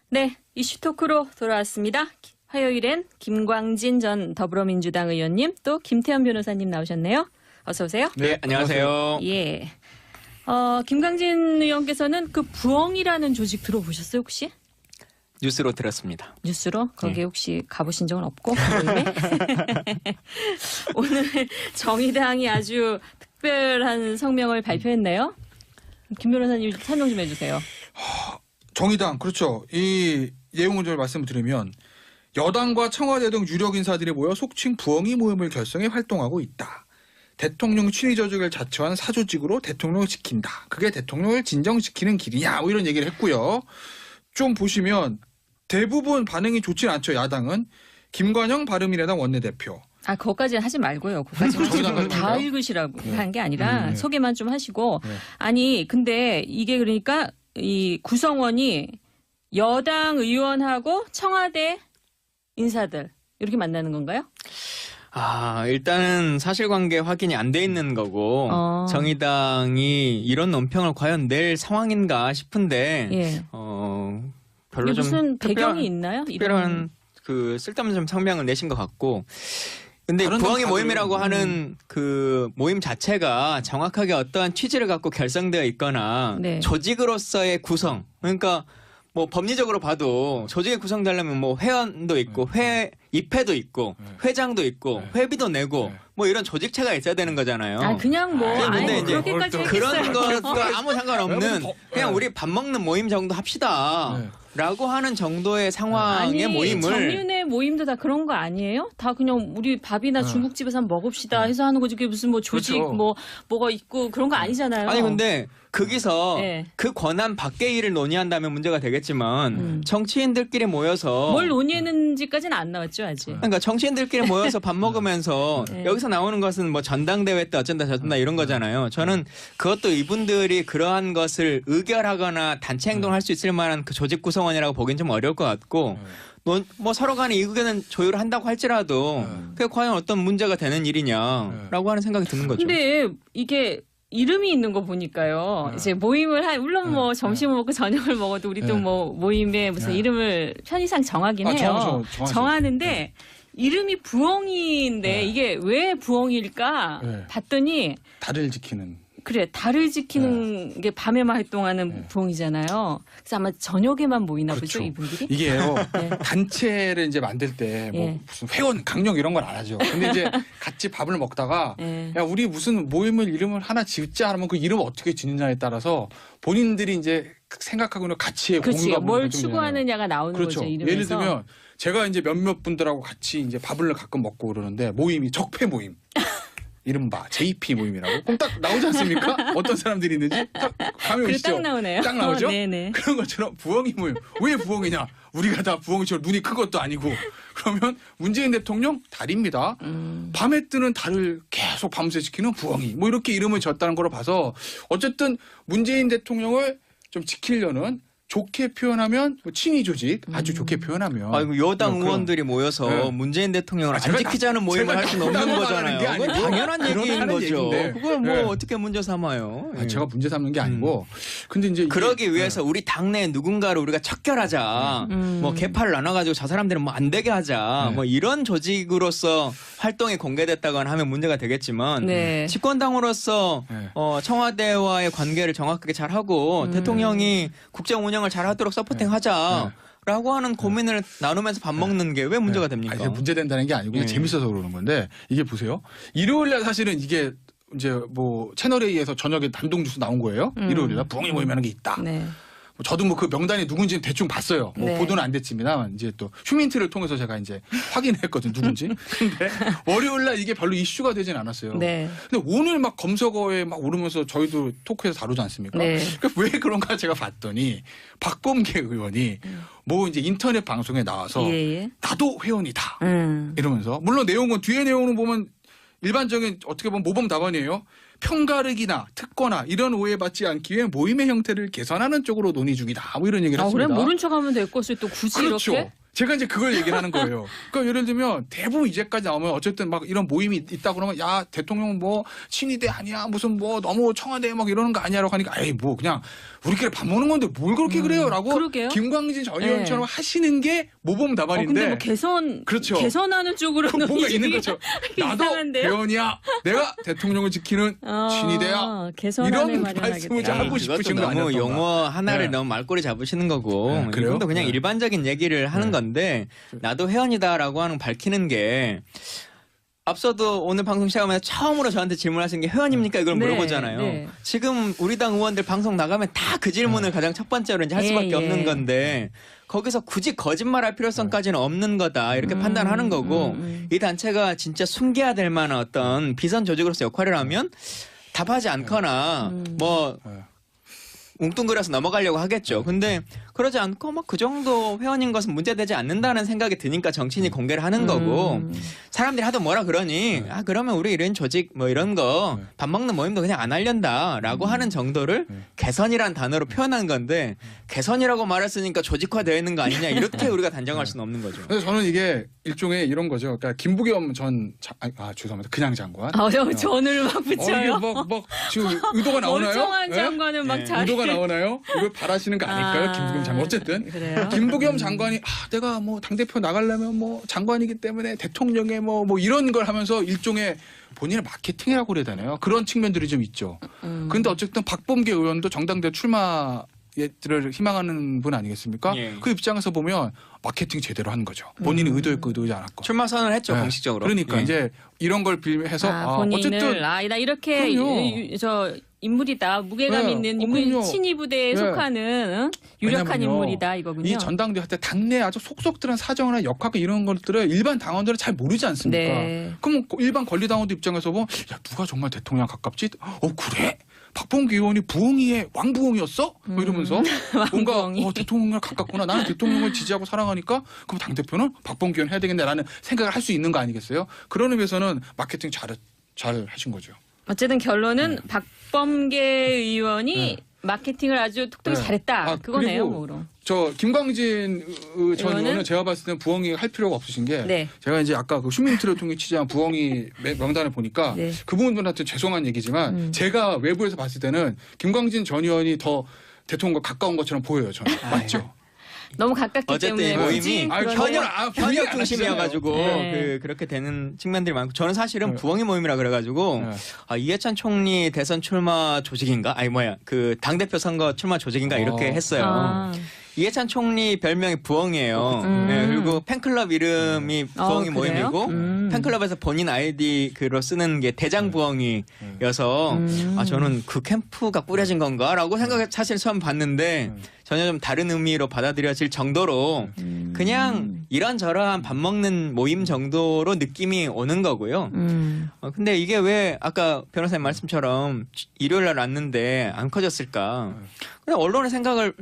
네, 이슈 토크로 돌아왔습니다. 화요일엔 김광진 전 더불어민주당 의원님 또 김태현 변호사님 나오셨네요. 어서 오세요. 네, 안녕하세요. 예. 김광진 의원께서는 그 부엉이라는 조직 들어보셨어요, 혹시? 뉴스로 들었습니다. 뉴스로? 거기에 네. 혹시 가보신 적은 없고? 오늘 정의당이 아주 특별한 성명을 발표했네요. 김 변호사님 설명 좀 해주세요. 정의당 그렇죠. 이 내용을 좀 말씀드리면 여당과 청와대 등 유력 인사들이 모여 속칭 부엉이 모임을 결성해 활동하고 있다. 대통령 친위 조직을 자처한 사조직으로 대통령을 지킨다. 그게 대통령을 진정시키는 길이냐 뭐 이런 얘기를 했고요. 좀 보시면 대부분 반응이 좋진 않죠. 야당은 김관영 바른미래당 원내대표. 그거까지는 하지 말고요. 그거까지는 정의당까지 다 말고요? 읽으시라고 네. 한 게 아니라 네. 소개만 좀 하시고. 네. 아니 근데 이게 그러니까 이 구성원이 여당 의원하고 청와대 인사들 이렇게 만나는 건가요? 일단은 사실관계 확인이 안 돼 있는 거고 정의당이 이런 논평을 과연 낼 상황인가 싶은데 예. 별로 이게 좀 무슨 배경이 있나요? 특별한 그 쓸데없는 좀 성명을 내신 것 같고. 근데 다른 부엉이 건 모임이라고 하는 그 모임 자체가 정확하게 어떠한 취지를 갖고 결성되어 있거나 네. 조직으로서의 구성, 그러니까 뭐 법리적으로 봐도 조직이 구성되려면 뭐 회원도 있고 입회도 있고 회장도 있고 회비도 내고 뭐 이런 조직체가 있어야 되는 거잖아요. 그냥 뭐 근데 이제 그렇게까지 그런 했겠어요. 것과 아무 상관없는 그냥 우리 밥 먹는 모임 정도 합시다. 네. 라고 하는 정도의 상황의 아니, 모임을 정윤회 모임도 다 그런 거 아니에요? 다 그냥 우리 밥이나 중국집에서 한번 먹읍시다 해서 하는 거지. 그게 무슨 뭐 조직 그렇죠. 뭐가 있고 그런 거 아니잖아요. 아니 근데 거기서 네. 그 권한 밖의 일을 논의한다면 문제가 되겠지만 정치인들끼리 모여서 뭘 논의했는지까지는 안 나왔죠 아직. 그러니까 정치인들끼리 모여서 밥 먹으면서 네. 여기서 나오는 것은 뭐 전당대회 때 어쩐다 저쩐다 이런 거잖아요. 저는 그것도 이분들이 그러한 것을 의결하거나 단체 행동할 수 있을 만한 그 조직 구성원이라고 보기엔 좀 어려울 것 같고 뭐 서로 간에 의견은 조율을 한다고 할지라도 그게 과연 어떤 문제가 되는 일이냐라고 하는 생각이 드는 거죠. 근데 이게 이름이 있는 거 보니까요. 이제 모임을 물론 뭐 점심을 먹고 저녁을 먹어도 우리도 뭐 모임에 무슨 이름을 편의상 정하긴 해요. 정하는데 이름이 부엉이인데 이게 왜 부엉이일까 봤더니 달을 지키는. 그래 달을 지키는 게 밤에만 활동하는 부엉이잖아요. 그래서 아마 저녁에만 모이나 보죠 그렇죠. 이분들이. 이게요. 네. 단체를 이제 만들 때 뭐 무슨 회원 강령 이런 건 안 하죠. 근데 이제 같이 밥을 먹다가 야 우리 무슨 모임을 이름을 하나 짓자 하면 그 이름을 어떻게 짓느냐에 따라서 본인들이 이제 생각하고 있는 가치에 그렇지. 공유가 뭘 추구하느냐가 나오는 그렇죠. 거죠 이름에서. 예를 들면 제가 이제 몇몇 분들하고 같이 이제 밥을 가끔 먹고 그러는데 모임이 적폐 모임. 이른바 JP 모임이라고 그럼 딱 나오지 않습니까? 어떤 사람들이 있는지 딱 감이 오시죠? 딱 나오네요. 딱 나오죠? 네네. 그런 것처럼 부엉이 모임. 왜 부엉이냐? 우리가 다 부엉이처럼 눈이 큰 것도 아니고 그러면 문재인 대통령 달입니다. 밤에 뜨는 달을 계속 밤새 지키는 부엉이. 뭐 이렇게 이름을 졌다는 걸로 봐서 어쨌든 문재인 대통령을 좀 지키려는 좋게 표현하면 뭐 친위 조직 아주 좋게 표현하면 여당 그런 의원들이 모여서 문재인 대통령을 안 지키자는 모임을 할 수는 없는 거잖아요. 그건 당연한 얘기인 거죠. 그걸 뭐 어떻게 문제 삼아요? 제가 문제 삼는 게 아니고 근데 이제 그러기 위해서 우리 당내 누군가를 우리가 척결하자. 뭐 개파를 나눠가지고 저 사람들은 뭐 안 되게 하자. 뭐 이런 조직으로서 활동이 공개됐다거나 하면 문제가 되겠지만 집권당으로서 청와대와의 관계를 정확하게 잘하고 대통령이 국정 운영을 잘하도록 서포팅하자. 라고 하는 고민을 나누면서 밥 먹는 게 왜 문제가 됩니까? 아니, 문제된다는 게 아니고 그냥 재밌어서 그러는 건데 이게 보세요. 일요일날 사실은 이게 이제 뭐 채널A에서 저녁에 단독 뉴스 나온 거예요. 일요일날 부엉이 모임하는 게 있다. 저도 뭐 그 명단이 누군지 대충 봤어요. 뭐 보도는 안 됐지만 이제 또 휴민트를 통해서 제가 이제 확인했거든요. 누군지. 근데 월요일날 이게 별로 이슈가 되진 않았어요. 근데 오늘 막 검색어에 막 오르면서 저희도 토크에서 다루지 않습니까? 그러니까 왜 그런가 제가 봤더니 박범계 의원이 뭐 이제 인터넷 방송에 나와서 나도 회원이다. 이러면서 물론 내용은 뒤에 내용을 보면 일반적인 어떻게 보면 모범 답안이에요. 편가르기나 특거나 이런 오해받지 않기 위해 모임의 형태를 개선하는 쪽으로 논의 중이다. 뭐 이런 얘기를 했습니다. 그래 모른 척하면 될 것을 또 굳이 그렇죠. 이렇게? 제가 이제 그걸 얘기를 하는 거예요. 그러니까 예를 들면 대부분 이제까지 나오면 어쨌든 막 이런 모임이 있다 그러면 야 대통령 뭐 친위대 아니야 무슨 뭐 너무 청와대 막 이러는 거 아니야라고 하니까 에이 뭐 그냥 우리끼리 밥 먹는 건데 뭘 그렇게 그래요라고 그러게요. 김광진 전 의원처럼 하시는 게 모범 답안인데. 근데 뭐 그렇죠. 개선하는 쪽으로 뭔가 있는 거죠. 나도 대원이야. 내가 대통령을 지키는 친위대야. 이런 말씀을 하고 싶으신 거 너무 아니었던가. 용어 하나를 너무 말꼬리 잡으시는 거고 이것도 그냥 일반적인 얘기를 하는 건데 나도 회원이다라고 하는 밝히는 게 앞서도 오늘 방송 시작하면서 처음으로 저한테 질문하신 게 회원입니까? 이걸 물어보잖아요. 지금 우리 당 의원들 방송 나가면 다 그 질문을 가장 첫 번째로 이제 할 수밖에 없는 건데 거기서 굳이 거짓말할 필요성까지는 없는 거다 이렇게 판단하는 거고 이 단체가 진짜 숨겨야 될 만한 어떤 비선 조직으로서 역할을 하면 답하지 않거나 뭐 웅뚱그려서 넘어가려고 하겠죠. 근데 그러지 않고 막 그 정도 회원인 것은 문제되지 않는다는 생각이 드니까 정치인이 공개를 하는 거고 사람들이 하도 뭐라 그러니 아 그러면 우리 이런 조직 뭐 이런 거 밥 먹는 모임도 그냥 안 하련다라고 하는 정도를 개선이란 단어로 표현한 건데 개선이라고 말했으니까 조직화되어 있는 거 아니냐 이렇게 우리가 단정할 수는 없는 거죠. 그래서 저는 이게 일종의 이런 거죠. 그러니까 김부겸 전 죄송합니다. 그냥 장관. 전을 막 붙여요. 지금 의도가 나오나요? 멀쩡한 장관은 막 잘. 의도가 나오나요? 이걸 바라시는 거 아닐까요? 김부겸 장관. 어쨌든 그래요? 김부겸 장관이 내가 뭐 당대표 나가려면 뭐 장관이기 때문에 대통령의 뭐 이런 걸 하면서 일종의 본인의 마케팅이라고 그래야 되나요? 그런 측면들이 좀 있죠. 근데 어쨌든 박범계 의원도 정당대 출마를 희망하는 분 아니겠습니까? 예. 그 입장에서 보면 마케팅 제대로 한 거죠. 본인이 의도했고 의도하지 않았고. 출마 선언을 했죠 공식적으로. 그러니까 이제 이런 걸 빌해서 본인을 어쨌든 나 이렇게 인물이다 무게감 있는 인물 친위 부대에 속하는 유력한 인물이다 이거군요. 이 전당대회 할 때 당내 아주 속속 들은 사정이나 역학 이런 것들을 일반 당원들은 잘 모르지 않습니까? 네. 그럼 일반 권리당원들 입장에서 보면 야 누가 정말 대통령 가깝지? 그래? 박범계 의원이 부엉이의 왕부엉이였어? 뭐 이러면서 뭔가 대통령을 가깝구나. 나는 대통령을 지지하고 사랑하니까 그럼 당대표는 박범계 의원 해야 되겠네라는 생각을 할 수 있는 거 아니겠어요? 그런 의미에서는 마케팅 잘 하신 거죠. 어쨌든 결론은 박범계 의원이 마케팅을 아주 톡톡히 잘했다. 그거네요. 뭐로. 저 김광진 전 의원은 제가 봤을 때는 부엉이 할 필요가 없으신 게 제가 이제 아까 그 시민투표를 통해 취재한 부엉이 명단을 보니까 그분들한테 죄송한 얘기지만 제가 외부에서 봤을 때는 김광진 전 의원이 더 대통령과 가까운 것처럼 보여요. 저는. 맞죠? 너무 가깝기 어쨌든 때문에 모임이 현역 중심이어가지고 그렇게 되는 측면들이 많고 저는 사실은 부엉이 모임이라 그래가지고 이해찬 총리 대선 출마 조직인가? 그 당대표 선거 출마 조직인가 이렇게 했어요. 이해찬 총리 별명이 부엉이에요. 그리고 팬클럽 이름이 부엉이 모임이고 팬클럽에서 본인 아이디로 쓰는 게 대장 부엉이여서 저는 그 캠프가 꾸려진 건가라고 생각해 사실 처음 봤는데 전혀 좀 다른 의미로 받아들여질 정도로 그냥 이런저런 밥 먹는 모임 정도로 느낌이 오는 거고요. 근데 이게 왜 아까 변호사님 말씀처럼 일요일 날 왔는데 안 커졌을까? 그냥 언론의 생각을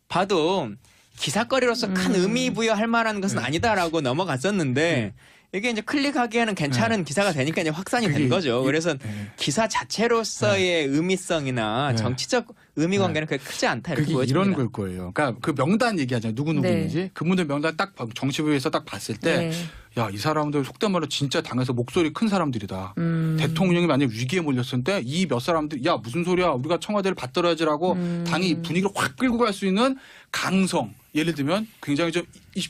봐도 기사거리로서 큰 의미 부여할 만한 것은 아니다라고 넘어갔었는데 이게 이제 클릭하기에는 괜찮은 기사가 되니까 이제 확산이 된 거죠. 그래서 기사 자체로서의 의미성이나 정치적 의미 관계는 그렇게 크지 않다 이렇게 보여집니다. 이런 걸 거예요. 그러니까 그 명단 얘기하잖아요. 누구누구인지. 그분들 명단 딱 정치부에서 딱 봤을 때 야, 이 사람들 속된 말로 진짜 당에서 목소리 큰 사람들이다. 대통령이 만약 위기에 몰렸을 때 이 몇 사람들 야 무슨 소리야 우리가 청와대를 받들어야지라고 당이 분위기를 확 끌고 갈 수 있는 강성 예를 들면 굉장히 좀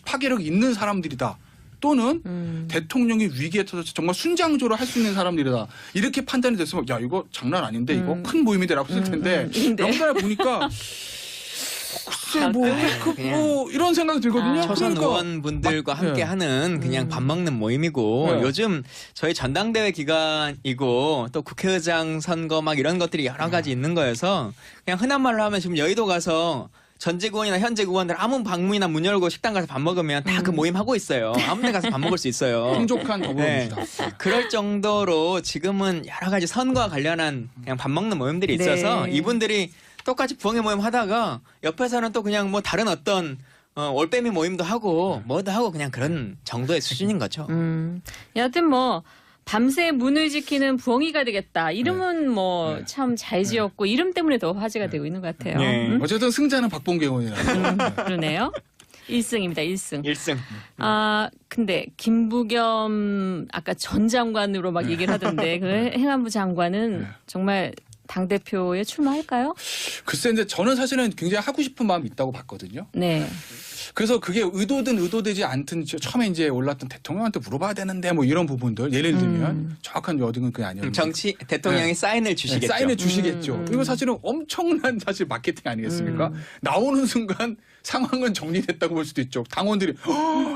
파괴력이 있는 사람들이다. 또는 대통령이 위기에 터져서 정말 순장조로 할 수 있는 사람들이다. 이렇게 판단이 됐으면 야 이거 장난 아닌데 이거 큰 모임이다라고 쓸 텐데 명단을 보니까 글쎄 뭐 이런 생각이 들거든요. 초선 의원분들과 함께하는 그냥 밥 먹는 모임이고 요즘 저희 전당대회 기간이고 또 국회의장 선거 막 이런 것들이 여러 가지 있는 거여서 그냥 흔한 말로 하면 지금 여의도 가서 전직 의원이나 현직 의원들 아무 방문이나 문 열고 식당 가서 밥 먹으면 다 그 모임 하고 있어요. 아무 데 가서 밥 먹을 수 있어요. 풍족한 더불어민주당. 그럴 정도로 지금은 여러 가지 선거와 관련한 그냥 밥 먹는 모임들이 있어서 이분들이 똑같이 부엉이 모임 하다가 옆에서는 또 그냥 뭐 다른 어떤 올빼미 모임도 하고 뭐도 하고 그냥 그런 정도의 수준인 거죠. 여하튼 뭐 밤새 문을 지키는 부엉이가 되겠다. 이름은 뭐 참 잘 지었고 이름 때문에 더 화제가 되고 있는 것 같아요. 어쨌든 승자는 박범계 의원이라서. 그러네요. 1승입니다. 1승. 1승. 근데 김부겸 아까 전 장관으로 막 얘기를 하던데 그 행안부 장관은 정말 당대표에 출마할까요? 글쎄, 근데 저는 사실은 굉장히 하고 싶은 마음이 있다고 봤거든요. 네. 그래서 그게 의도든 의도되지 않든 처음에 이제 올랐던 대통령한테 물어봐야 되는데 뭐 이런 부분들 예를 들면 정확한 어딘은 그게 아니었는데 정치 대통령이 사인을 주시겠죠. 사인을 주시겠죠. 이거 사실은 엄청난 사실 마케팅 아니겠습니까? 나오는 순간 상황은 정리됐다고 볼 수도 있죠. 당원들이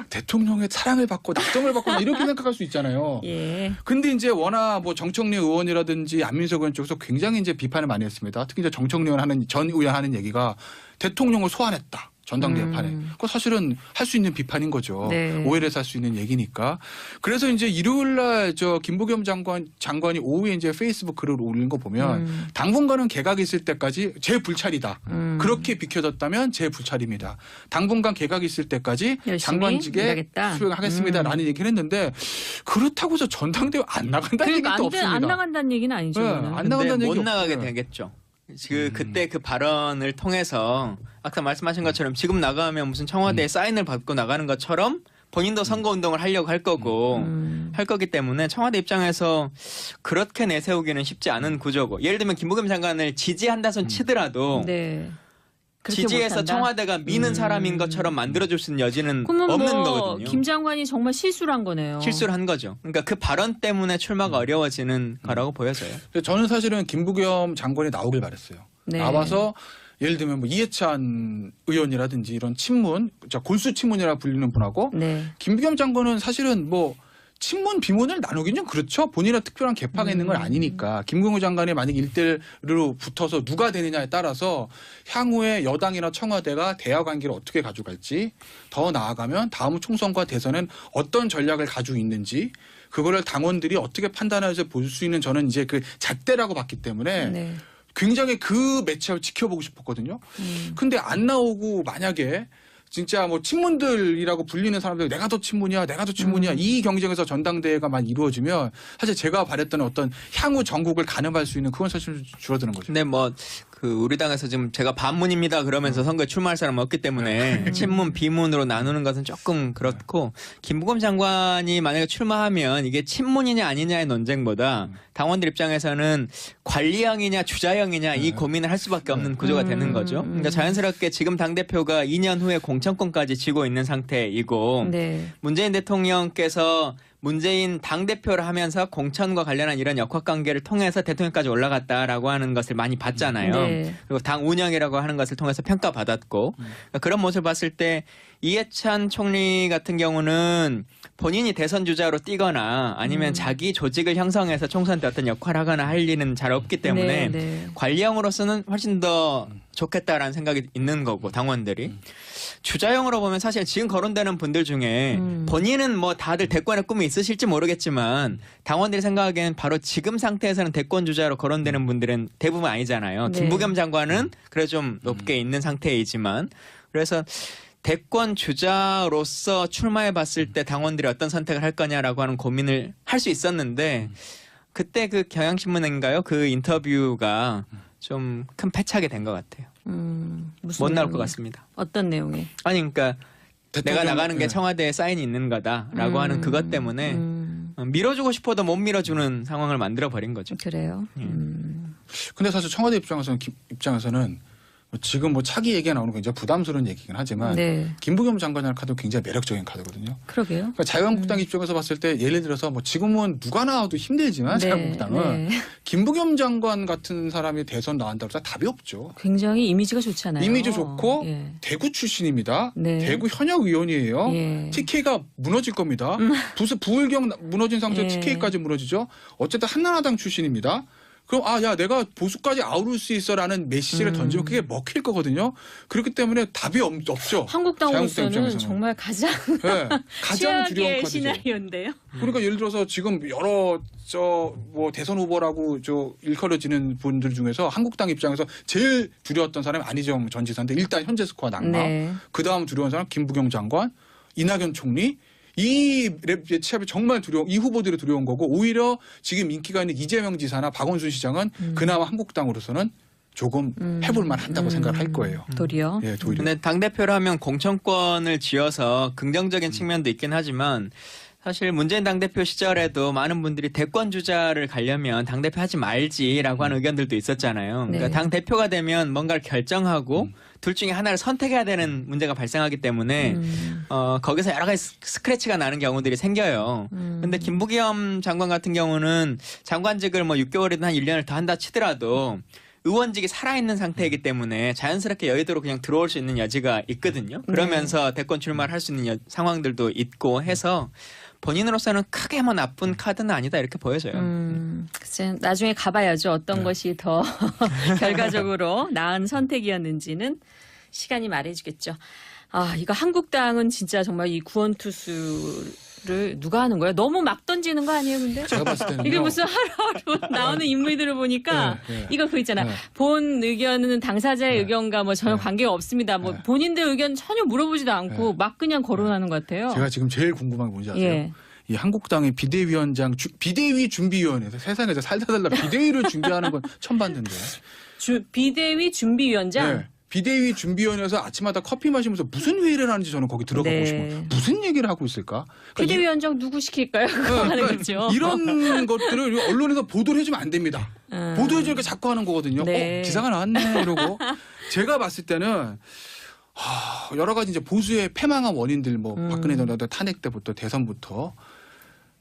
대통령의 사랑을 받고 낙점을 받고 이렇게 생각할 수 있잖아요. 예. 근데 이제 워낙 뭐 정청래 의원이라든지 안민석 의원 쪽에서 굉장히 이제 비판을 많이 했습니다. 특히 이제 정청래 의원 전 의원 하는 얘기가 대통령을 소환했다. 전당대회 판에. 그거 사실은 할 수 있는 비판인 거죠. 네. 오해를 살 수 있는 얘기니까. 그래서 이제 일요일 날 김부겸 장관이 오후에 이제 페이스북 글을 올린 거 보면 당분간은 개각이 있을 때까지 제 불찰이다. 그렇게 비켜졌다면 제 불찰입니다. 당분간 개각이 있을 때까지 장관직에 수행하겠습니다라는 얘기를 했는데 그렇다고 해서 전당대회 안 나간다는 얘기도 없습니다. 안 나간다는 얘기는 아니죠. 네, 안 나간다는 얘기 못 나가게 되겠죠. 그때 그 발언을 통해서 아까 말씀하신 것처럼 지금 나가면 무슨 청와대에 사인을 받고 나가는 것처럼 본인도 선거운동을 하려고 할 거고 할 거기 때문에 청와대 입장에서 그렇게 내세우기는 쉽지 않은 구조고 예를 들면 김부겸 장관을 지지한다 손 치더라도 지지해서 못한다? 청와대가 미는 사람인 것처럼 만들어줄 수 있는 여지는 없는 거거든요. 김 장관이 정말 실수를 한 거네요. 실수를 한 거죠. 그러니까 그 발언 때문에 출마가 어려워지는 거라고 보여져요. 저는 사실은 김부겸 장관이 나오길 바랬어요. 네. 나와서 예를 들면 뭐 이해찬 의원이라든지 이런 친문, 골수 친문이라 불리는 분하고 김부겸 장관은 사실은 뭐 친문 비문을 나누긴 좀 그렇죠. 본인의 특별한 개파가 있는 건 아니니까. 김경호 장관이 만약 1대1로 붙어서 누가 되느냐에 따라서 향후에 여당이나 청와대가 대화 관계를 어떻게 가져갈지 더 나아가면 다음 총선과 대선은 어떤 전략을 가지고 있는지 그거를 당원들이 어떻게 판단해서 볼 수 있는 저는 이제 그 잣대라고 봤기 때문에 굉장히 그 매치업을 지켜보고 싶었거든요. 근데 안 나오고 만약에 진짜 뭐 친문들이라고 불리는 사람들 내가 더 친문이야 이 경쟁에서 전당대회가 많이 이루어지면 사실 제가 바랬던 어떤 향후 전국을 가늠할 수 있는 그건 사실 줄어드는 거죠. 근데 뭐 우리 당에서 지금 제가 반문입니다 그러면서 선거에 출마할 사람은 없기 때문에 친문 비문으로 나누는 것은 조금 그렇고 김부겸 장관이 만약에 출마하면 이게 친문이냐 아니냐의 논쟁보다 당원들 입장에서는 관리형이냐 주자형이냐 이 고민을 할 수밖에 없는 구조가 되는 거죠. 그러니까 자연스럽게 지금 당대표가 2년 후에 공천권까지 쥐고 있는 상태이고 문재인 대통령께서 문재인 당대표를 하면서 공천과 관련한 이런 역학관계를 통해서 대통령까지 올라갔다라고 하는 것을 많이 봤잖아요. 그리고 당 운영이라고 하는 것을 통해서 평가받았고 그러니까 그런 모습을 봤을 때 이해찬 총리 같은 경우는 본인이 대선 주자로 뛰거나 아니면 자기 조직을 형성해서 총선 때 어떤 역할을 하거나 할 일은 잘 없기 때문에 관리형으로서는 훨씬 더 좋겠다라는 생각이 있는 거고 당원들이. 주자형으로 보면 사실 지금 거론되는 분들 중에 본인은 뭐 다들 대권의 꿈이 있으실지 모르겠지만 당원들이 생각하기에는 바로 지금 상태에서는 대권 주자로 거론되는 분들은 대부분 아니잖아요. 김부겸 장관은 그래도 좀 높게 있는 상태이지만 그래서 대권 주자로서 출마해 봤을 때 당원들이 어떤 선택을 할 거냐라고 하는 고민을 할 수 있었는데 그때 그 경향신문인가요? 그 인터뷰가 좀 큰 패착이 된 것 같아요. 못 나올 것 같습니다. 어떤 내용이? 아니 그러니까 내가 나가는 게 청와대에 사인이 있는 거다라고 하는 그것 때문에 밀어주고 싶어도 못 밀어주는 상황을 만들어버린 거죠. 그래요? 근데 사실 청와대 입장에서는 지금 뭐 차기 얘기가 나오는 건 굉장히 부담스러운 얘기긴 하지만 김부겸 장관이라는 카드는 굉장히 매력적인 카드거든요. 그러게요. 그러니까 자유한국당 입장에서 봤을 때 예를 들어서 뭐 지금은 누가 나와도 힘들지만 자유한국당은 김부겸 장관 같은 사람이 대선 나간다고 해서 답이 없죠. 굉장히 이미지가 좋잖아요. 이미지 좋고 대구 출신입니다. 대구 현역 의원이에요. TK가 무너질 겁니다. 부울경 무너진 상태에서 TK까지 무너지죠. 어쨌든 한나라당 출신입니다. 그럼 야 내가 보수까지 아우를 수 있어라는 메시지를 던지면 그게 먹힐 거거든요. 그렇기 때문에 답이 없죠. 한국당으로서는 정말 가장 가장 두려운 카드죠. 시나리오인데요. 그러니까 예를 들어서 지금 여러 뭐 대선 후보라고 일컬어지는 분들 중에서 한국당 입장에서 제일 두려웠던 사람이 안희정 전 지사인데 일단 현재 스코어 낙마. 그 다음 두려운 사람 김부겸 장관, 이낙연 총리. 이 매치업이 정말 이 후보들이 두려운 거고 오히려 지금 인기가 있는 이재명 지사나 박원순 시장은 그나마 한국당으로서는 조금 해볼만 한다고 생각을 할 거예요. 도리어. 예, 도리어. 근데 당대표를 하면 공천권을 쥐어서 긍정적인 측면도 있긴 하지만 사실 문재인 당대표 시절에도 많은 분들이 대권 주자를 가려면 당대표 하지 말지라고 하는 의견들도 있었잖아요. 그러니까 네. 당대표가 되면 뭔가를 결정하고 둘 중에 하나를 선택해야 되는 문제가 발생하기 때문에 거기서 여러 가지 스크래치가 나는 경우들이 생겨요. 근데 김부겸 장관 같은 경우는 장관직을 뭐 6개월이든 한 1년을 더 한다 치더라도 의원직이 살아있는 상태이기 때문에 자연스럽게 여의도로 그냥 들어올 수 있는 여지가 있거든요. 그러면서 대권 출마를 할 수 있는 상황들도 있고 해서 본인으로서는 크게 뭐 나쁜 카드는 아니다 이렇게 보여져요. 글쎄 나중에 가봐야죠. 어떤 것이 더 결과적으로 나은 선택이었는지는 시간이 말해주겠죠. 아 이거 한국당은 진짜 정말 이 구원투수를 누가 하는 거예요? 너무 막 던지는 거 아니에요, 근데? 제가 봤을 때는 이게 무슨 하루하루 나오는 인물들을 보니까 네. 이거 그 있잖아. 네. 본 의견은 당사자의 의견과 뭐 전혀 관계가 없습니다. 뭐 본인들 의견 전혀 물어보지도 않고 막 그냥 거론하는 것 같아요. 제가 지금 제일 궁금한 게 뭔지 아세요? 예. 이 한국당의 비대위원장, 비대위 준비위원회에서 세상에서 살다 비대위를 준비하는 건 처음 봤는데. 비대위 준비위원장. 네. 비대위 준비위원회에서 아침마다 커피 마시면서 무슨 회의를 하는지 저는 거기 들어가고 네. 싶어요. 무슨 얘기를 하고 있을까? 그러니까 비대위원장 누구 시킬까요? 그거 하는 거죠. 이런 것들을 언론에서 보도를 해주면 안 됩니다. 보도해주니까 자꾸 하는 거거든요. 네. 기사가 나왔네 이러고. 제가 봤을 때는 여러 가지 이제 보수의 패망한 원인들 뭐 박근혜 전 대통령 탄핵 때부터 대선부터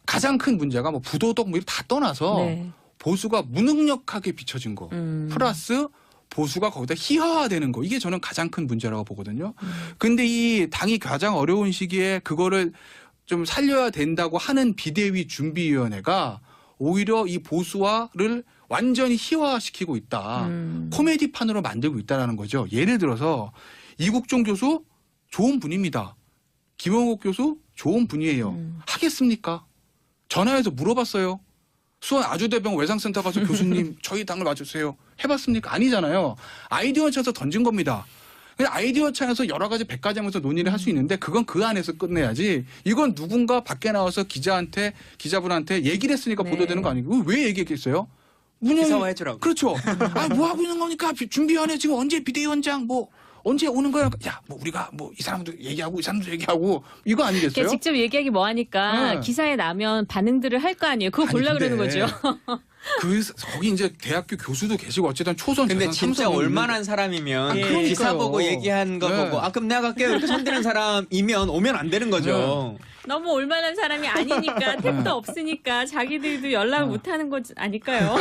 가장 큰 문제가 뭐 부도덕 뭐 이런 다 떠나서 네. 보수가 무능력하게 비춰진 거 플러스 보수가 거기다 희화화되는 거 이게 저는 가장 큰 문제라고 보거든요. 근데 이 당이 가장 어려운 시기에 그거를 좀 살려야 된다고 하는 비대위 준비위원회가 오히려 이 보수화를 완전히 희화화시키고 있다. 코미디판으로 만들고 있다는 거죠. 예를 들어서 이국종 교수 좋은 분입니다. 김원국 교수 좋은 분이에요. 하겠습니까? 전화해서 물어봤어요. 수원 아주대병 외상센터 가서 교수님 저희 당을 와주세요. 해봤습니까? 아니잖아요. 아이디어 차에서 던진 겁니다. 아이디어 차에서 여러 가지 백과점에서 논의를 할 수 있는데 그건 그 안에서 끝내야지. 이건 누군가 밖에 나와서 기자분한테 얘기를 했으니까 네. 보도되는 거 아니고 왜 얘기했겠어요? 기사화해주라고. 그렇죠. 뭐 하고 있는 겁니까? 준비위원회 지금 언제 비대위원장 언제 오는 거야? 야, 뭐 우리가 뭐 이 사람도 얘기하고 이 사람도 얘기하고 이거 아니겠어요? 그러니까 직접 얘기하기 뭐 하니까 네. 기사에 나면 반응들을 할 거 아니에요. 그거 보려고 그러는 거죠. 거기 이제 대학교 교수도 계시고 어쨌든 초선 근데 재산 진짜 삼성은 올만한 사람이면 예. 그러니까요. 기사 보고 얘기한 거 네. 보고 그럼 내가 갈게요 이렇게 손대는 사람이면 오면 안 되는 거죠. 너무 올만한 사람이 아니니까 탭도 없으니까 자기들도 연락을 못 하는 거 아닐까요?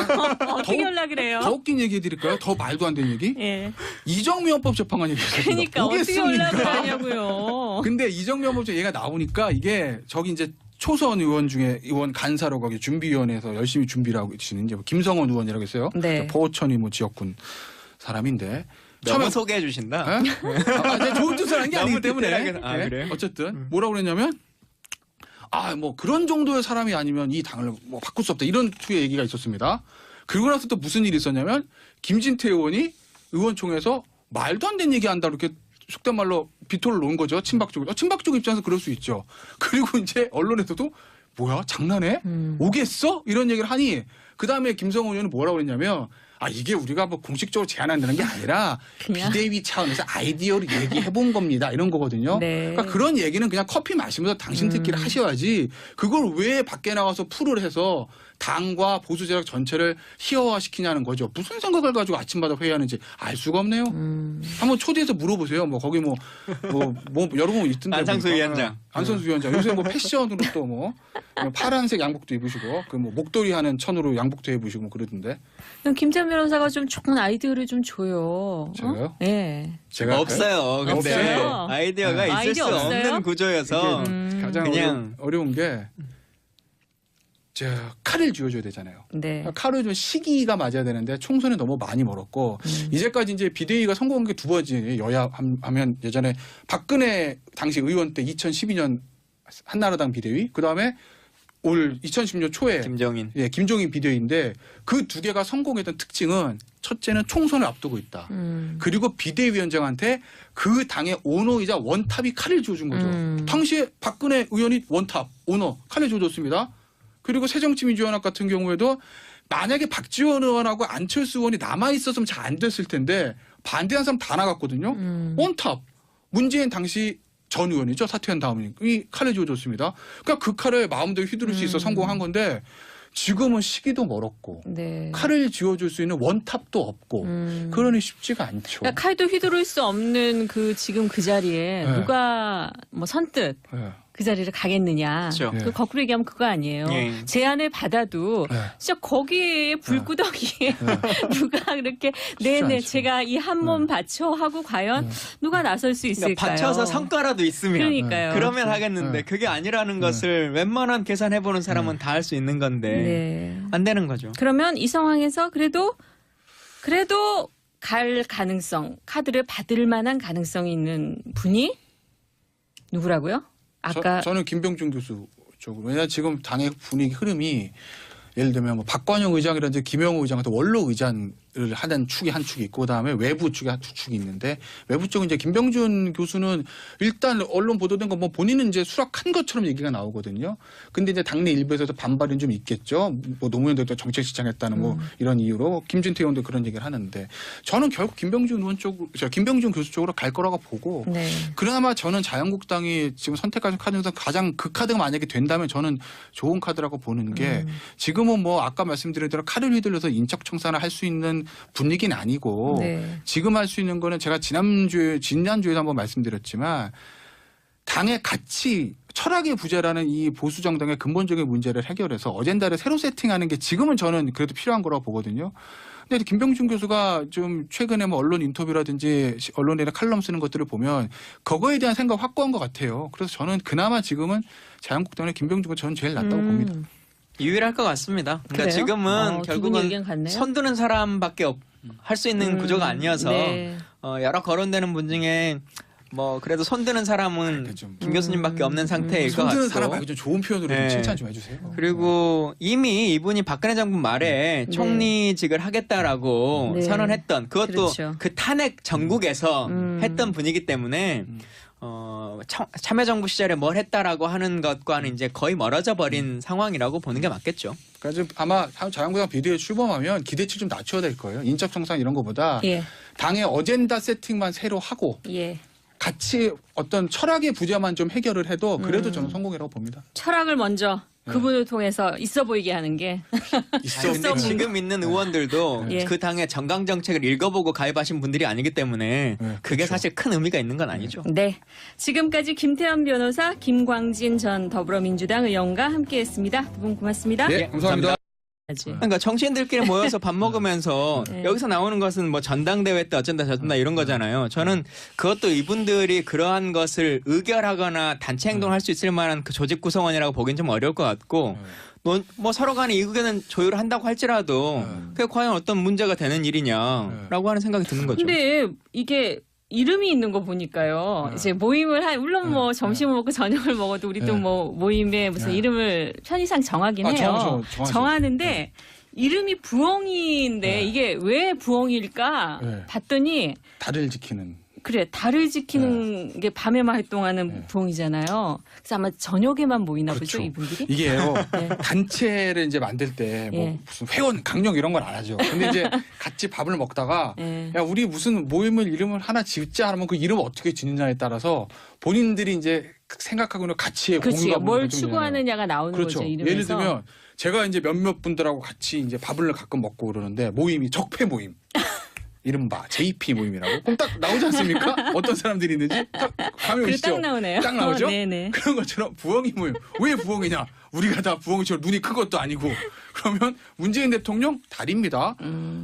어떻게 연락을 해요? 더 웃긴 얘기 해드릴까요? 더 말도 안 되는 얘기? 예. 이정미헌법 재판관 얘기했습니다. 그러니까 어떻게 연락을 하냐고요. 근데 이정미헌법 얘기가 나오니까 이게 저기 이제 초선 의원 중에 의원 간사로 거기 준비위원회에서 열심히 준비를 하고 계시는 이제 김성원 의원이라고 했어요. 네. 포천이 뭐 지역군 사람인데 너무 소개해 주신다. 좋은 뜻을 한 게 아니기 너무 때문에. 디테일하게- 아, 그래요? 어쨌든 뭐라고 그랬냐면 뭐 그런 정도의 사람이 아니면 이 당을 뭐 바꿀 수 없다 이런 투의 얘기가 있었습니다. 그리고 나서 또 무슨 일이 있었냐면 김진태 의원이 의원총회에서 말도 안 되는 얘기한다 이렇게 속된 말로 비토를 놓은 거죠. 친박 쪽으로. 친박 쪽 입장에서 그럴 수 있죠. 그리고 이제 언론에서도 뭐야 장난해? 오겠어? 이런 얘기를 하니 그다음에 김성원 의원은 뭐라고 그랬냐면 이게 우리가 뭐 공식적으로 제안한다는 게 아니라 그냥? 비대위 차원에서 아이디어를 얘기해 본 겁니다. 이런 거거든요. 네. 그러니까 그런 얘기는 그냥 커피 마시면서 당신들끼리 하셔야지 그걸 왜 밖에 나와서 풀을 해서 당과 보수 세력 전체를 희화화시키냐는 거죠. 무슨 생각을 가지고 아침마다 회의하는지 알 수가 없네요. 한번 초대해서 물어보세요. 뭐 거기 뭐 여러 분 있던데. 안상수 보니까. 위원장. 안상수 위원장. 요새 뭐 패션으로 또 뭐 파란색 양복도 입으시고 그 뭐 목도리 하는 천으로 양복도 입으시고 뭐 그러던데. 그럼 김태현 변호사가 좀 좋은 아이디어를 좀 줘요. 제가요? 네. 제가 없어요. 근데 없어요? 아이디어가 있을 아이디어 수 없어요? 없는 구조여서 가장 그냥 어려운 게 칼을 쥐어줘야 되잖아요. 네. 칼을 좀 시기가 맞아야 되는데 총선에 너무 많이 멀었고 이제까지 이제 비대위가 성공한 게 두 번이에요. 여야 하면 예전에 박근혜 당시 의원 때 2012년 한나라당 비대위 그다음에 올 2010년 초에 김종인 비대위인데 그 두 개가 성공했던 특징은 첫째는 총선을 앞두고 있다. 그리고 비대위원장한테 그 당의 오너이자 원탑이 칼을 쥐어준 거죠. 당시에 박근혜 의원이 원탑, 오너 칼을 쥐어줬습니다. 그리고 새정치민주연합 같은 경우에도 만약에 박지원 의원하고 안철수 의원이 남아 있었으면 잘 안 됐을 텐데 반대한 사람 다 나갔거든요. 원탑 문재인 당시 전 의원이죠. 사퇴한 다음에 이 칼을 쥐어줬습니다. 그러니까 그 칼을 마음대로 휘두를 수 있어 성공한 건데 지금은 시기도 멀었고 네. 칼을 쥐어줄 수 있는 원탑도 없고 그러니 쉽지가 않죠. 그러니까 칼도 휘두를 수 없는 그 지금 그 자리에 네. 누가 뭐 선뜻 네. 그 자리를 가겠느냐. 그렇죠. 그 거꾸로 얘기하면 그거 아니에요. 예. 제안을 받아도 네. 진짜 거기에 불구덩이에 누가 그렇게 네네 않죠. 제가 이 한 몸 바쳐 하고 과연 누가 나설 수 있을까요? 그러니까 받쳐서 성과라도 있으면 그러니까요. 그러면 하겠는데 네. 그게 아니라는 것을 웬만한 계산해보는 사람은 다 할 수 있는 건데 네. 안 되는 거죠. 그러면 이 상황에서 그래도 갈 가능성, 카드를 받을 만한 가능성이 있는 분이 누구라고요? 아까 저는 김병준 교수 쪽으로. 왜냐하면 지금 당의 분위기 흐름이 예를 들면 뭐 박관영 의장이라든지 김영우 의장 같은 원로 의장을 하는 축이 한 축이 있고 그다음에 외부 축이 두 축이 있는데 외부 쪽은 이제 김병준 교수는 일단 언론 보도된 거 뭐 본인은 이제 수락한 것처럼 얘기가 나오거든요. 근데 이제 당내 일부에서도 반발은 좀 있겠죠. 뭐 노무현도 정책 시장했다는 뭐 이런 이유로 김진태 의원도 그런 얘기를 하는데 저는 결국 김병준 교수 쪽으로 갈 거라고 보고 네. 그나마 저는 자유한국당이 지금 선택하신 카드 중에서 가장 그 카드가 만약에 된다면 저는 좋은 카드라고 보는 게 지금은 뭐 아까 말씀드린 대로 칼을 휘둘러서 인적 청산을 할 수 있는 분위기는 아니고 네. 지금 할 수 있는 거는 제가 지난주에도 한번 말씀드렸지만 당의 가치 철학의 부재라는 이 보수 정당의 근본적인 문제를 해결해서 어젠다를 새로 세팅하는 게 지금은 저는 그래도 필요한 거라고 보거든요. 근데 김병준 교수가 좀 최근에 뭐 언론 인터뷰라든지 언론에 칼럼 쓰는 것들을 보면 그거에 대한 생각 확고한 것 같아요. 그래서 저는 그나마 지금은 자유한국당의 김병준가 저는 제일 낫다고 봅니다. 유일할 것 같습니다. 그러니까 그래요? 지금은 결국은 선두는 사람밖에 할 수 있는 구조가 아니어서 네. 여러 거론되는 분 중에 뭐 그래도 손드는 사람은 김 교수님밖에 없는 상태일 것 같고 손드는 사람 말고 좀 좋은 표현으로 네. 좀 칭찬 좀 해주세요. 그리고 이미 이분이 박근혜 정부 말에 네. 총리직을 하겠다라고 네. 선언했던 그것도 그렇죠. 그 탄핵 전국에서 했던 분이기 때문에 참여정부 시절에 뭘 했다라고 하는 것과는 이제 거의 멀어져 버린 상황이라고 보는 게 맞겠죠. 그러니까 좀 아마 자유한국당 비대위에 출범하면 기대치 좀 낮춰야 될 거예요. 인적 청산 이런 거보다 예. 당의 어젠다 세팅만 새로 하고 예. 같이 어떤 철학의 부재만 좀 해결을 해도 그래도 저는 성공이라고 봅니다. 철학을 먼저 그분을 통해서 있어 보이게 하는 게 근데 지금 있는 의원들도 예. 그 당의 정강 정책을 읽어보고 가입하신 분들이 아니기 때문에 그게 그렇죠. 사실 큰 의미가 있는 건 아니죠. 네. 지금까지 김태현 변호사, 김광진 전 더불어민주당 의원과 함께했습니다. 두 분 고맙습니다. 네, 감사합니다. 그러니까 정치인들끼리 모여서 밥 먹으면서 네. 여기서 나오는 것은 뭐 전당대회 때 어쩐다 저쩐다 이런 거잖아요. 저는 그것도 이분들이 그러한 것을 의결하거나 단체 행동할 수 있을 만한 그 조직 구성원이라고 보기엔 좀 어려울 것 같고 뭐 서로 간에 의견은 조율을 한다고 할지라도 그게 과연 어떤 문제가 되는 일이냐라고 하는 생각이 드는 거죠. 근데 이게 이름이 있는 거 보니까요. 이제 모임을 물론 뭐 점심을 먹고 저녁을 먹어도 우리 또 뭐 모임에 무슨 이름을 편의상 정하긴 해요. 정하는데 이름이 부엉이인데 이게 왜 부엉이일까 봤더니 달을 지키는. 그래 달을 지키는 게 밤에만 활동하는 부엉이잖아요. 그래서 아마 저녁에만 모이나 그렇죠. 보죠 이분들이. 이게요. 단체를 이제 만들 때 뭐 무슨 회원 강령 이런 건 안 하죠. 근데 이제 같이 밥을 먹다가 야 우리 무슨 모임을 이름을 하나 짓자 하면 그 이름 어떻게 짓느냐에 따라서 본인들이 이제 생각하고 있는 가치의 공유가 뭘 추구하느냐가 나오는 그렇죠. 거죠 이름에서. 예를 들면 제가 이제 몇몇 분들하고 같이 이제 밥을 가끔 먹고 그러는데 모임이 적폐 모임. 이른바 JP 모임이라고. 그럼 딱 나오지 않습니까? 어떤 사람들이 있는지 딱 감이 오시죠? 딱 나오네요. 딱 나오죠? 네네. 그런 것처럼 부엉이 모임. 왜 부엉이냐? 우리가 다 부엉이처럼 눈이 큰 것도 아니고. 그러면 문재인 대통령 달입니다.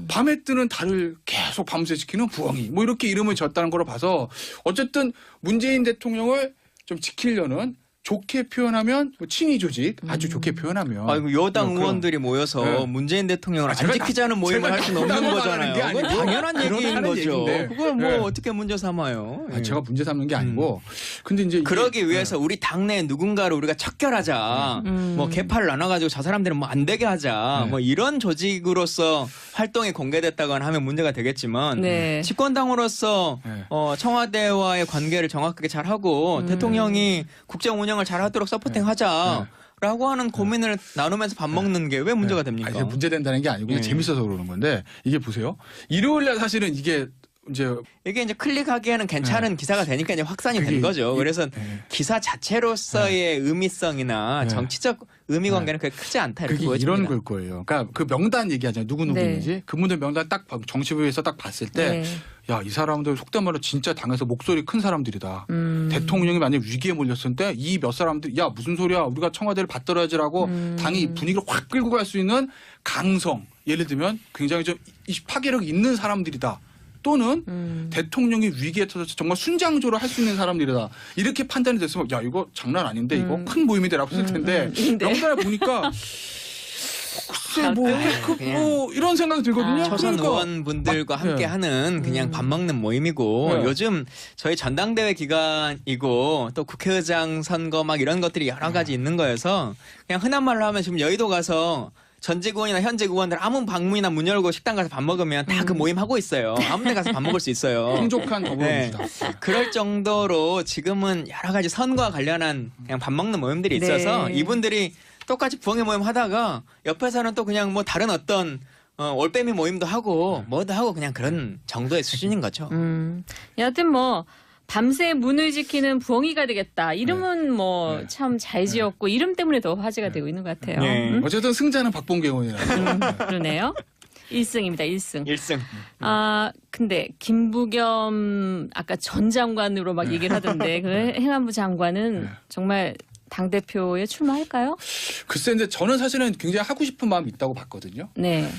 밤에 뜨는 달을 계속 밤새 지키는 부엉이. 뭐 이렇게 이름을 졌다는 걸로 봐서 어쨌든 문재인 대통령을 좀 지키려는 좋게 표현하면 뭐 친위 조직 아주 좋게 표현하면 아이고 여당 의원들이 모여서 문재인 대통령을 안 지키자는 모임을 할 수는 없는 거잖아요. 그건 당연한 얘기인 거죠. 그걸 뭐 어떻게 문제 삼아요? 제가 문제 삼는 게 아니고 근데 이제 그러기 위해서 우리 당내 누군가를 우리가 척결하자. 뭐 개파를 나눠가지고 저 사람들은 뭐 안 되게 하자. 뭐 이런 조직으로서 활동이 공개됐다거나 하면 문제가 되겠지만 집권당으로서 청와대와의 관계를 정확하게 잘하고 대통령이 국정 운영을 잘하도록 서포팅하자. 라고 하는 고민을 나누면서 밥 먹는 게 왜 문제가 됩니까? 아니, 문제된다는 게 아니고 재밌어서 그러는 건데 이게 보세요. 일요일날 사실은 이게 이제 클릭하기에는 괜찮은 기사가 되니까 이제 확산이 된 거죠. 그래서 기사 자체로서의 의미성이나 정치적 의미 관계는 그렇게 크지 않다 이렇게 보여집니다. 이런 걸 거예요. 그러니까 그 명단 얘기하잖아요. 누구인지 그분들 명단 딱 정치부에서 딱 봤을 때 야, 이 사람들 속된 말로 진짜 당에서 목소리 큰 사람들이다. 대통령이 만약 위기에 몰렸을 때 이 몇 사람들 야 무슨 소리야 우리가 청와대를 받들어야지라고 당이 분위기를 확 끌고 갈 수 있는 강성 예를 들면 굉장히 좀 파괴력 있는 사람들이다. 또는 대통령이 위기에 터져서 정말 순장조를 할 수 있는 사람들이다. 이렇게 판단이 됐으면 야 이거 장난 아닌데 이거 큰 모임이다라고 했을 텐데 명단을 보니까 글쎄 뭐 이런 생각이 들거든요. 초선 의원분들과 함께하는 그냥 밥 먹는 모임이고 요즘 저희 전당대회 기간이고 또 국회의장 선거 막 이런 것들이 여러 가지 있는 거여서 그냥 흔한 말로 하면 지금 여의도 가서 전직 의원이나 현직 의원들 아무 방문이나 문 열고 식당 가서 밥 먹으면 다 그 모임 하고 있어요. 아무 데 가서 밥 먹을 수 있어요. 풍족한 더불어민주당. 그럴 정도로 지금은 여러 가지 선거와 관련한 그냥 밥 먹는 모임들이 있어서 이분들이 똑같이 부엉이 모임 하다가 옆에서는 또 그냥 뭐 다른 어떤 올빼미 모임도 하고 뭐도 하고 그냥 그런 정도의 수준인 거죠. 여하튼 뭐 밤새 문을 지키는 부엉이가 되겠다. 이름은 뭐 참 잘 지었고 이름 때문에 더 화제가 되고 있는 것 같아요. 어쨌든 승자는 박봉계 의원이라서. 그러네요. 1승입니다. 1승. 1승. 근데 김부겸 아까 전 장관으로 막 얘기를 하던데 그 행안부 장관은 정말 당대표에 출마할까요? 글쎄, 근데 저는 사실은 굉장히 하고 싶은 마음이 있다고 봤거든요. 네.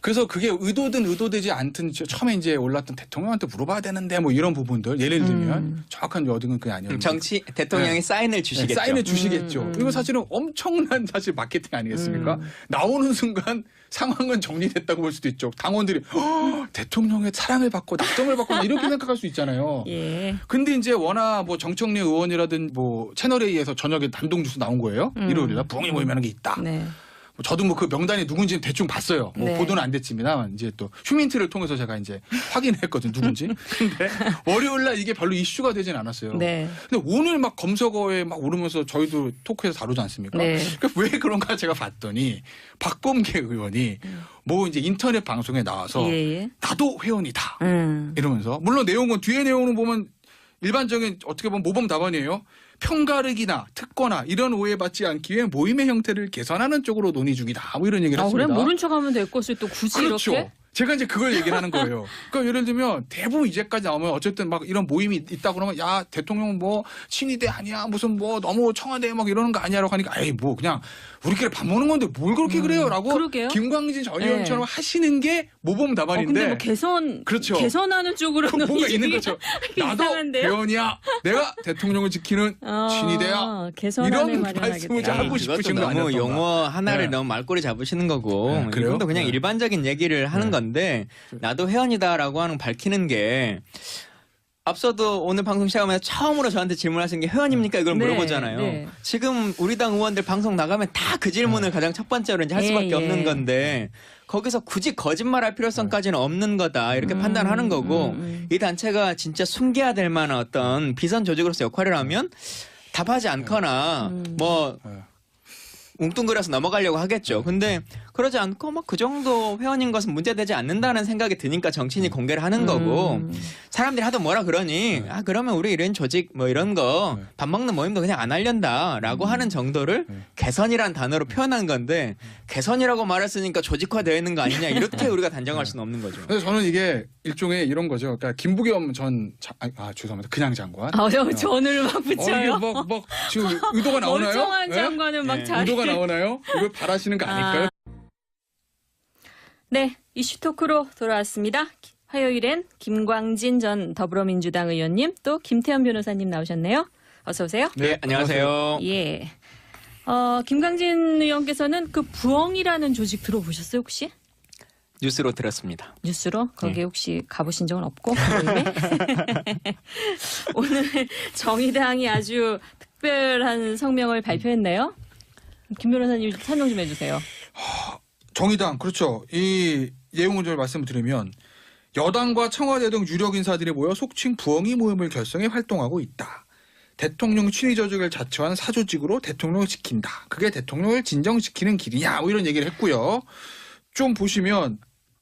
그래서 그게 의도든 의도되지 않든 처음에 이제 올랐던 대통령한테 물어봐야 되는데 뭐 이런 부분들 예를 들면 정확한 여등은 그게 아니었는데 정치 대통령이 사인을 주시겠죠. 사인을 주시겠죠. 이거 사실은 엄청난 사실 마케팅 아니겠습니까? 나오는 순간 상황은 정리됐다고 볼 수도 있죠. 당원들이 대통령의 사랑을 받고 낙점을 받고 이렇게 생각할 수 있잖아요. 근데 이제 워낙 뭐 정청래 의원이라든 뭐 채널A에서 저녁에 단독 뉴스 나온 거예요. 일요일날 부엉이 모임이라는 게 있다. 네. 저도 뭐 그 명단이 누군지 대충 봤어요. 뭐 보도는 안 됐지만 이제 또 휴민트를 통해서 제가 이제 확인했거든 누군지. 근데 월요일 날 이게 별로 이슈가 되진 않았어요. 근데 오늘 막 검색어에 막 오르면서 저희도 토크에서 다루지 않습니까? 그러니까 왜 그런가 제가 봤더니 박범계 의원이 뭐 이제 인터넷 방송에 나와서 나도 회원이다 이러면서 물론 내용은 뒤에 내용은 보면 일반적인 어떻게 보면 모범 답안이에요. 편가르기나 특권화 이런 오해받지 않기 위해 모임의 형태를 개선하는 쪽으로 논의 중이다. 뭐 이런 얘기를 했습니다. 그래 모른 척하면 될 것을 또 굳이 그렇죠. 이렇게? 제가 이제 그걸 얘기를 하는 거예요. 그러니까 예를 들면 대부분 이제까지 나오면 어쨌든 막 이런 모임이 있다 그러면 야 대통령 뭐 친위대 아니야 무슨 뭐 너무 청와대 막 이러는 거 아니야라고 하니까 에이 뭐 그냥 우리끼리 밥 먹는 건데 뭘 그렇게 그래요라고 김광진 전 의원처럼 하시는 게 모범 답안인데. 근데 뭐 개선하는 쪽으로는 뭔가 있는 거죠. 나도 회원이야. 내가 대통령을 지키는 친위대야. 이런 말씀을 하고 싶으신 거 아니에요? 너무 용어 하나를 너무 말꼬리 잡으시는 거고 이것도 그냥 일반적인 얘기를 하는 건데 나도 회원이다라고 하는 밝히는 게 앞서도 오늘 방송 시작하면서 처음으로 저한테 질문하신 게 회원입니까? 이걸 물어보잖아요. 지금 우리 당 의원들 방송 나가면 다 그 질문을 가장 첫 번째로 이제 할 수밖에 없는 건데 거기서 굳이 거짓말할 필요성까지는 없는 거다 이렇게 판단하는 거고 이 단체가 진짜 숨겨야 될 만한 어떤 비선 조직으로서 역할을 하면 답하지 않거나 뭐 웅뚱그려서 넘어가려고 하겠죠. 근데 그러지 않고 막 그 정도 회원인 것은 문제되지 않는다는 생각이 드니까 정치인이 공개를 하는 거고 사람들이 하도 뭐라 그러니 그러면 우리 이런 조직 뭐 이런 거 밥 먹는 모임도 그냥 안 하련다라고 하는 정도를 개선이란 단어로 표현한 건데 개선이라고 말했으니까 조직화되어 있는 거 아니냐 이렇게 우리가 단정할 수는 없는 거죠. 그래서 저는 이게 일종의 이런 거죠. 그러니까 김부겸 전 죄송합니다. 그냥 장관. 전을 막 붙여요. 막 지금 의도가 나오나요? 멀쩡한 장관은 막 자리. 의도가 나오나요? 이걸 바라시는 거 아닐까요? 네, 이슈 토크로 돌아왔습니다. 화요일엔 김광진 전 더불어민주당 의원님 또 김태현 변호사님 나오셨네요. 어서 오세요. 네, 안녕하세요. 예. 김광진 의원께서는 그 부엉이라는 조직 들어보셨어요, 혹시? 뉴스로 들었습니다. 뉴스로? 거기에 혹시 가보신 적은 없고? 오늘 정의당이 아주 특별한 성명을 발표했네요. 김 변호사님 설명 좀 해주세요. 정의당 그렇죠. 이 내용을 좀 말씀을 드리면 여당과 청와대 등 유력 인사들이 모여 속칭 부엉이 모임을 결성해 활동하고 있다. 대통령 친위 조직을 자처한 사조직으로 대통령을 지킨다. 그게 대통령을 진정시키는 길이냐. 뭐 이런 얘기를 했고요. 좀 보시면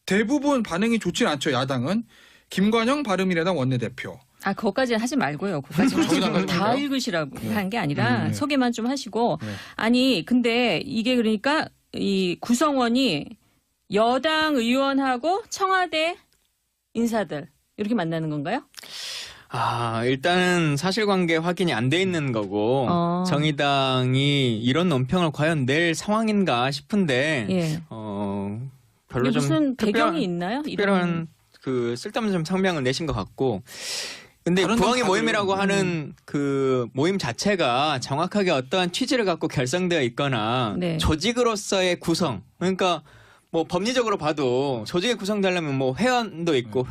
대부분 반응이 좋진 않죠. 야당은. 김관영 바른미래당 원내대표. 그것까지는 하지 말고요. 그것까지는 다 읽으시라고 한 게 아니라 소개만 좀 하시고. 아니 근데 이게 그러니까 이 구성원이 여당 의원하고 청와대 인사들 이렇게 만나는 건가요? 일단은 사실관계 확인이 안 돼 있는 거고 정의당이 이런 논평을 과연 낼 상황인가 싶은데 예. 별로 좀 무슨 배경이 있나요? 특별한 그 쓸데없는 좀 상명을 내신 것 같고. 근데 부엉이 모임이라고 하는 그 모임 자체가 정확하게 어떠한 취지를 갖고 결성되어 있거나 조직으로서의 구성, 그러니까 뭐 법리적으로 봐도 조직이 구성되려면 뭐 회원도 있고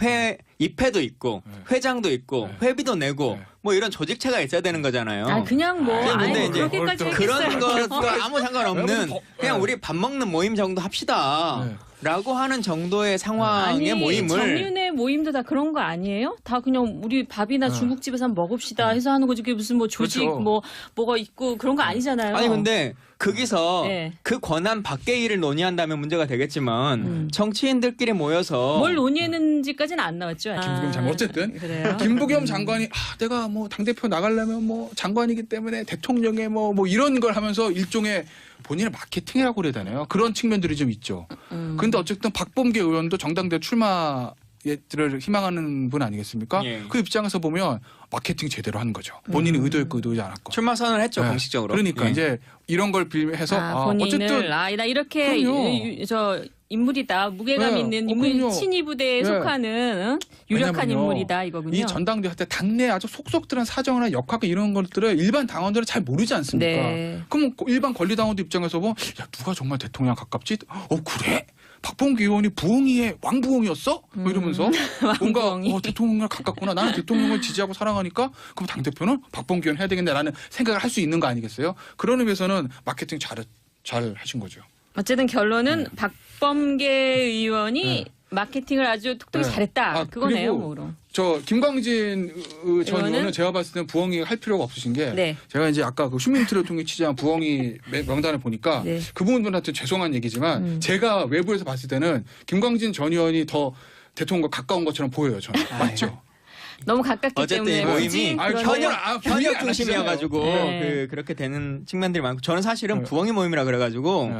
입회도 있고 회장도 있고 회비도 내고 뭐 이런 조직체가 있어야 되는 거잖아요. 그냥 뭐 근데 이제 그렇게까지 그런 것과 아무 상관없는 그냥 우리 밥 먹는 모임 정도 합시다. 라고 하는 정도의 상황의 모임을 정윤회 모임도 다 그런 거 아니에요? 다 그냥 우리 밥이나 중국집에서 한번 먹읍시다 해서 하는 거지. 그게 무슨 뭐 조직 그렇죠. 뭐가 있고 그런 거 아니잖아요. 아니 근데 거기서 그 권한 밖의 일을 논의한다면 문제가 되겠지만 정치인들끼리 모여서 뭘 논의했는지까지는 안 나왔죠. 김부겸 장관 어쨌든 그래요? 김부겸 장관이 내가 뭐 당대표 나가려면 뭐 장관이기 때문에 대통령의 뭐 이런 걸 하면서 일종의 본인의 마케팅이라고 그래야 되나요? 그런 측면들이 좀 있죠. 그런데 어쨌든 박범계 의원도 정당대 출마를 희망하는 분 아니겠습니까? 그 입장에서 보면 마케팅 제대로 한 거죠. 본인이 의도했고 의도하지 않았고. 출마 선언을 했죠. 공식적으로. 그러니까 이제 이런 걸 빌해서 본인을 어쨌든 나 이렇게 저 인물이다. 무게감 있는 인물 친위 부대에 속하는 유력한 인물이다 이거군요. 이 전당대회 때 당내 아주 속속들은 사정이나 역학과 이런 것들을 일반 당원들은 잘 모르지 않습니까? 그럼 일반 권리당원들 입장에서 보면 누가 정말 대통령 가깝지? 그래? 박범계 의원이 부엉이의 왕부엉이였어? 뭐 이러면서 뭔가 대통령을 가깝구나. 나는 대통령을 지지하고 사랑하니까 그럼 당대표는 박범계 의원 해야 되겠네라는 생각을 할 수 있는 거 아니겠어요? 그런 의미에서는 마케팅 잘 하신 거죠. 어쨌든 결론은 박범계 의원이 마케팅을 아주 톡톡히 잘했다. 그거네요. 뭐로. 저 김광진 전 의원은 제가 봤을 때는 부엉이 할 필요가 없으신 게 제가 이제 아까 그 시민트를 통해 취재한 부엉이 명단을 보니까 그 부분들한테 죄송한 얘기지만 제가 외부에서 봤을 때는 김광진 전 의원이 더 대통령과 가까운 것처럼 보여요. 저는. 맞죠? 너무 가깝기 어쨌든 때문에 모임이 현역 중심이어가지고 그렇게 되는 측면들이 많고 저는 사실은 부엉이 모임이라 그래가지고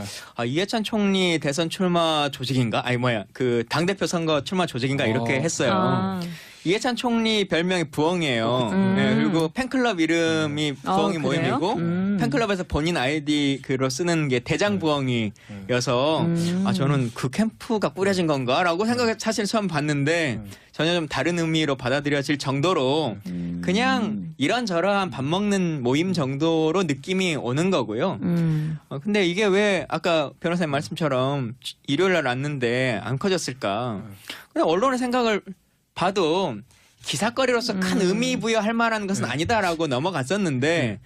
이해찬 총리 대선 출마 조직인가? 그 당대표 선거 출마 조직인가 이렇게 했어요. 이해찬 총리 별명이 부엉이에요. 그리고 팬클럽 이름이 부엉이 모임이고 팬클럽에서 본인 아이디로 쓰는 게 대장 부엉이여서 저는 그 캠프가 꾸려진 건가라고 생각을 사실 처음 봤는데 전혀 좀 다른 의미로 받아들여질 정도로 그냥 이런저런 밥 먹는 모임 정도로 느낌이 오는 거고요. 근데 이게 왜 아까 변호사님 말씀처럼 일요일 날 왔는데 안 커졌을까? 근데 언론의 생각을 봐도 기사거리로서 큰 의미 부여할 만한 것은 아니다라고 넘어갔었는데